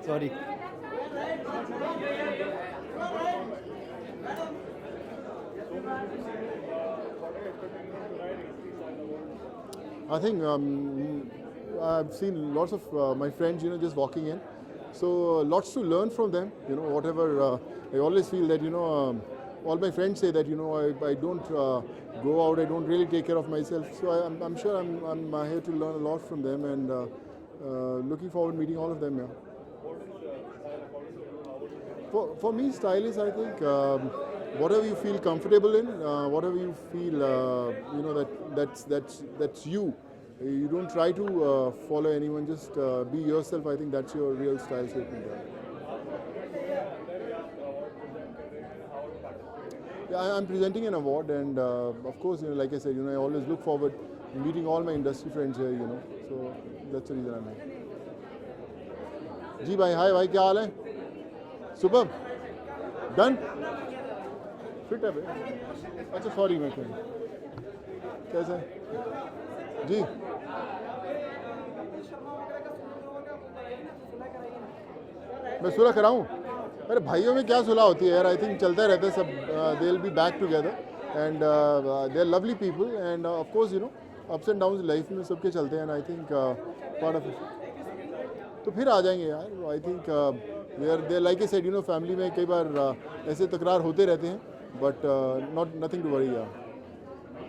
Sorry. I think I've seen lots of my friends, just walking in. So lots to learn from them. Whatever I always feel that all my friends say that I don't go out. I don't really take care of myself. So I'm sure I'm here to learn a lot from them, and looking forward to meeting all of them. Yeah. For me, style is, I think, whatever you feel comfortable in, whatever you feel, that's you. You don't try to follow anyone. Just be yourself. I think that's your real style statement. Yeah, I'm presenting an award, and of course, like I said, I always look forward to meeting all my industry friends here. So that's the reason I'm here. जी भाई, हाय भाई, क्या हाल है? Super done fit है भाई. अच्छा sorry मैं कैसा है जी. मैं सुलह कराऊं? अरे भाइयों में क्या सुलह होती है यार. आई थिंक चलता रहता है सब. They will be back together and they are lovely people and of course ups and downs life में सबके चलते हैं. And I think part of it. तो फिर आ जाएंगे यार. I think they like a said family में कई बार ऐसे तकरार होते रहते हैं. बट नथिंग टू वरी यार.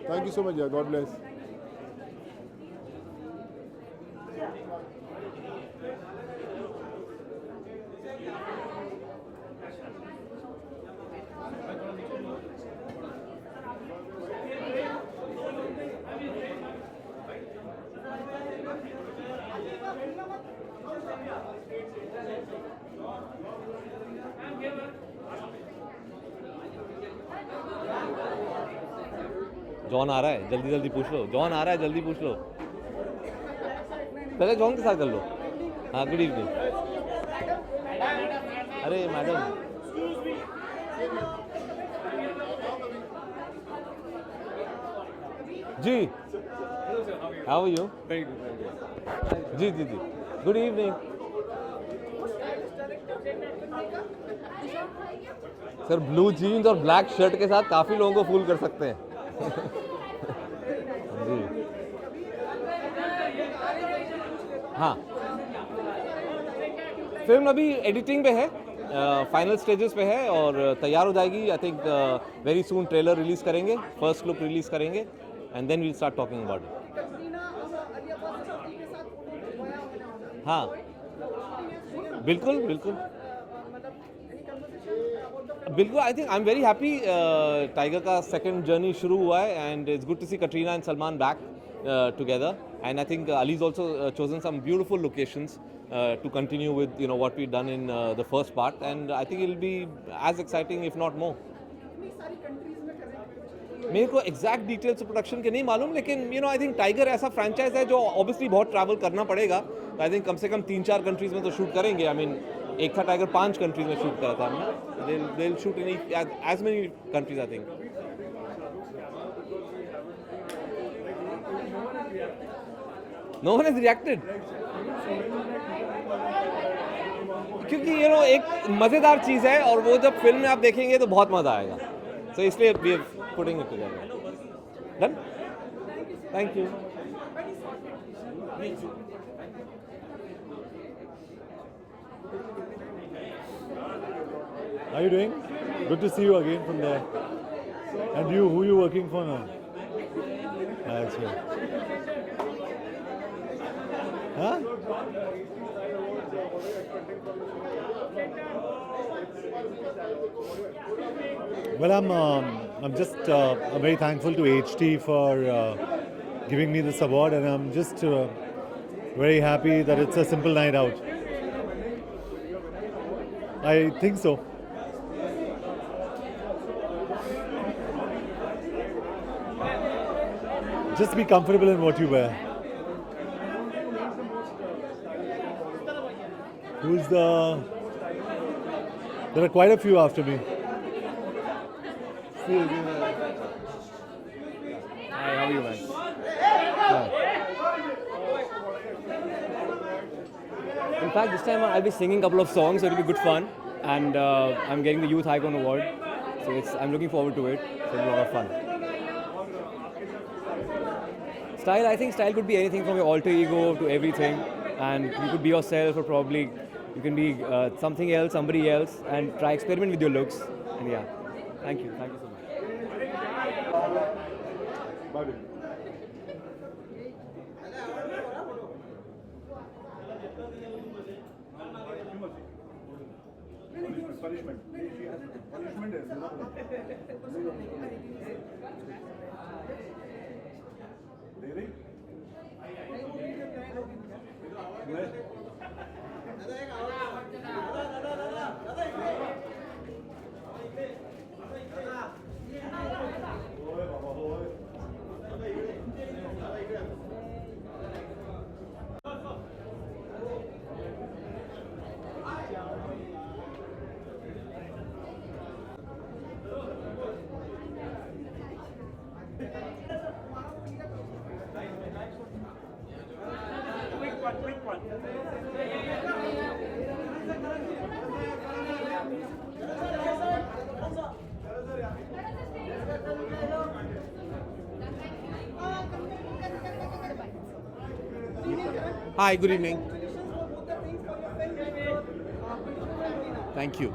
थैंक यू सो मच यार. God bless. जॉन आ रहा है, जल्दी जल्दी पूछ लो. जॉन आ रहा है, जल्दी पूछ लो. पहले जॉन के साथ कर लो. हाँ, गुड इवनिंग. अरे madam, ji how are you? जी जी जी, good evening. Sir blue jeans और ब्लैक शर्ट के साथ काफ़ी लोगों को फूल कर सकते हैं. जी हाँ, फिल्म अभी एडिटिंग पे है, फाइनल स्टेजेस पे है और तैयार हो जाएगी. I think very soon trailer release करेंगे, फर्स्ट लुक रिलीज़ करेंगे and then we'll start talking about it. हाँ बिल्कुल बिल्कुल बिल्कुल. I think I am very happy. Tiger का सेकंड जर्नी शुरू हुआ है and it's good to see Katrina and Salman back together. And I think Ali has also chosen some beautiful locations to continue with what we've done in the first part, and I think it'll be as exciting if not more. मेरे को exact details production के नहीं मालूम, लेकिन I think tiger ऐसा franchise है जो obviously बहुत ट्रैवल करना पड़ेगा. आई थिंक कम से कम 3-4 कंट्रीज में तो शूट करेंगे. आई मीन एक था टाइगर 5 कंट्रीज में शूट करा था हमने. They will shoot in as many countries I think. No one has reacted क्योंकि एक मज़ेदार चीज़ है और वो जब फिल्म में आप देखेंगे तो बहुत मज़ा आएगा. सो इसलिए we are putting it together. Done. Thank you. How are you doing? Good to see you again from there. And you, who are you working for now? That's right. Huh? Well, I'm just very thankful to HT for giving me this award, and I'm just very happy that it's a simple night out. I think so. Just be comfortable in what you wear. Who's the... There are quite a few after me. Hi, how are you, man? In fact, this time I'll be singing a couple of songs, so it'll be good fun. And I'm getting the Youth Icon Award, so I'm looking forward to it. So it'll be a lot of fun. Style, I think style could be anything from your alter ego to everything. And you could be yourself, or probably you can be something else, somebody else, and try experiment with your looks. And yeah, thank you so much. Hi, good evening. Thank you.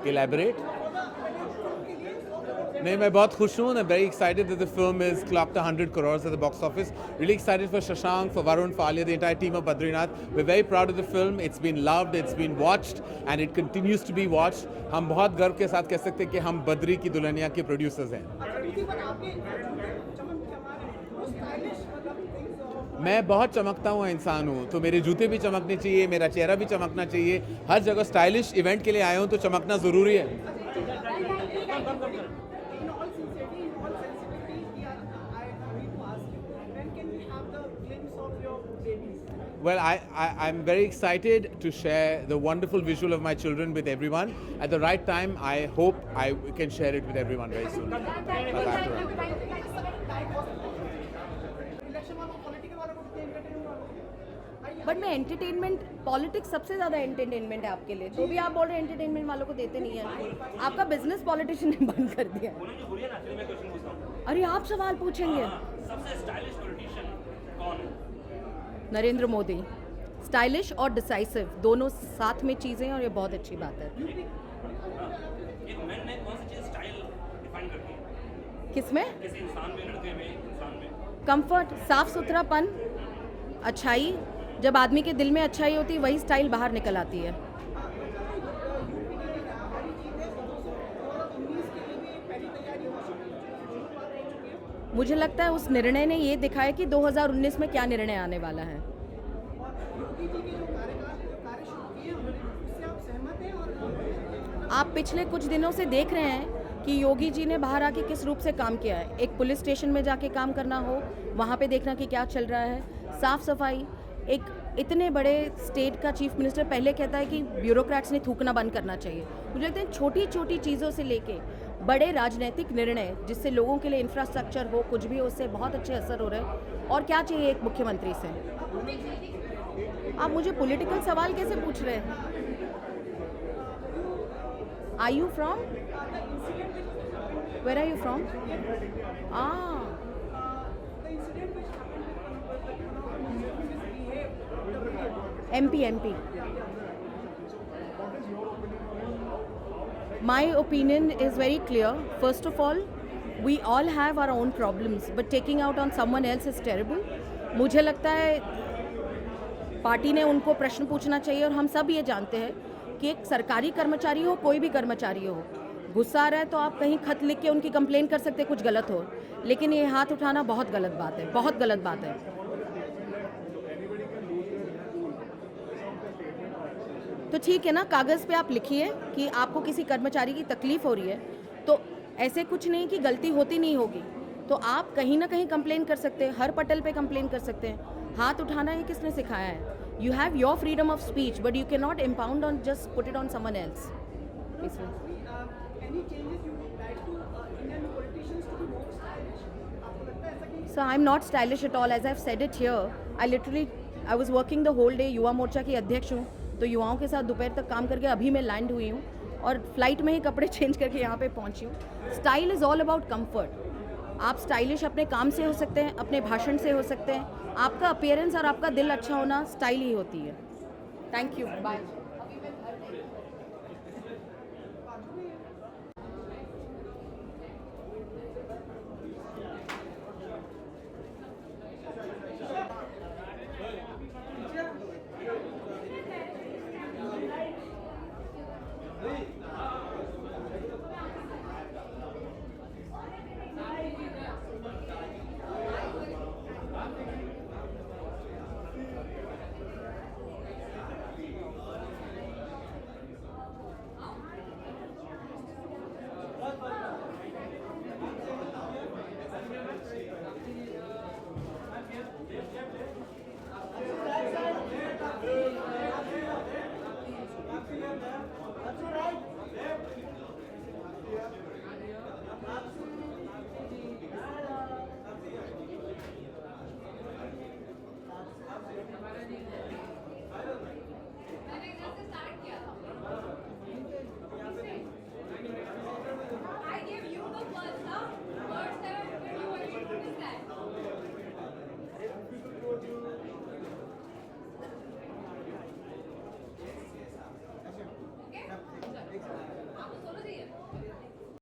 Elaborate? नहीं, मैं बहुत खुश हूँ. I'm very excited that the film is clocked 100 crores at the box office. Really excited for Shashank, for Varun, for Alia, the entire team of Badrinath. We're very proud of the film. It's been loved, it's been watched, and it continues to be watched. हम बहुत गर्व के साथ कह सकते हैं कि हम बद्री की दुल्हनिया के प्रोड्यूसर्स हैं. मैं बहुत चमकता हुआ इंसान हूँ, तो मेरे जूते भी चमकने चाहिए, मेरा चेहरा भी चमकना चाहिए. हर जगह स्टाइलिश इवेंट के लिए आया हूँ तो चमकना ज़रूरी है. Well, I'm very excited to share the wonderful visual of my children with everyone. At the right time, I hope I can share it with everyone very soon. But मैं entertainment politics सबसे ज़्यादा entertainment है आपके लिए, तो भी आप बोल रहे हैं एंटरटेनमेंट वालों को देते नहीं हैं. आपका बिजनेस पॉलिटिशियन ने बंद कर दिया. अरे आप सवाल पूछेंगे. नरेंद्र मोदी. स्टाइलिश और डिसाइसिव दोनों साथ में चीज़ें हैं और ये बहुत अच्छी बात है. किसमें? कंफर्ट, साफ सुथरापन, अच्छाई. जब आदमी के दिल में अच्छाई होती है वही स्टाइल बाहर निकल आती है. मुझे लगता है उस निर्णय ने ये दिखाया कि 2019 में क्या निर्णय आने वाला है. आप पिछले कुछ दिनों से देख रहे हैं कि योगी जी ने बाहर आके किस रूप से काम किया है. एक पुलिस स्टेशन में जाके काम करना हो, वहाँ पे देखना कि क्या चल रहा है. साफ सफाई. एक इतने बड़े स्टेट का चीफ मिनिस्टर पहले कहता है कि ब्यूरोक्रेट्स ने थूकना बंद करना चाहिए. मुझे लगता है छोटी छोटी चीज़ों से लेके बड़े राजनीतिक निर्णय जिससे लोगों के लिए इंफ्रास्ट्रक्चर हो, कुछ भी हो, उससे बहुत अच्छे असर हो रहे हैं. और क्या चाहिए एक मुख्यमंत्री से. आप मुझे पॉलिटिकल सवाल कैसे पूछ रहे हैं. Are you from, where are you from? MP. My opinion is very clear. First of all, we all have our own problems, but taking out on someone else is terrible. मुझे लगता है party ने उनको प्रश्न पूछना चाहिए. और हम सब ये जानते हैं कि एक सरकारी कर्मचारी हो, कोई भी कर्मचारी हो, गुस्सा आ रहा है तो आप कहीं खत लिख के उनकी कंप्लेन कर सकते हैं कुछ गलत हो, लेकिन ये हाथ उठाना बहुत गलत बात है, बहुत गलत बात है. तो ठीक है ना, कागज़ पे आप लिखिए कि आपको किसी कर्मचारी की तकलीफ़ हो रही है, तो ऐसे कुछ नहीं कि गलती होती नहीं होगी, तो आप कहीं ना कहीं कंप्लेन कर सकते हैं, हर पटल पे कंप्लेन कर सकते हैं. हाथ उठाना ये किसने सिखाया है? You have your freedom of speech, but you can not impound on just put it on someone else. So I'm not stylish at all. As I've said it here, I literally I was working the whole day, Yuva Morcha की अध्यक्ष हूँ, तो युवाओं के साथ दोपहर तक काम करके अभी मैं लैंड हुई हूँ और फ्लाइट में ही कपड़े चेंज करके यहाँ पे पहुँची हूँ। Style is all about comfort. आप स्टाइलिश अपने काम से हो सकते हैं, अपने भाषण से हो सकते हैं, आपका अपीयरेंस और आपका दिल अच्छा होना स्टाइल ही होती है। Thank you, bye.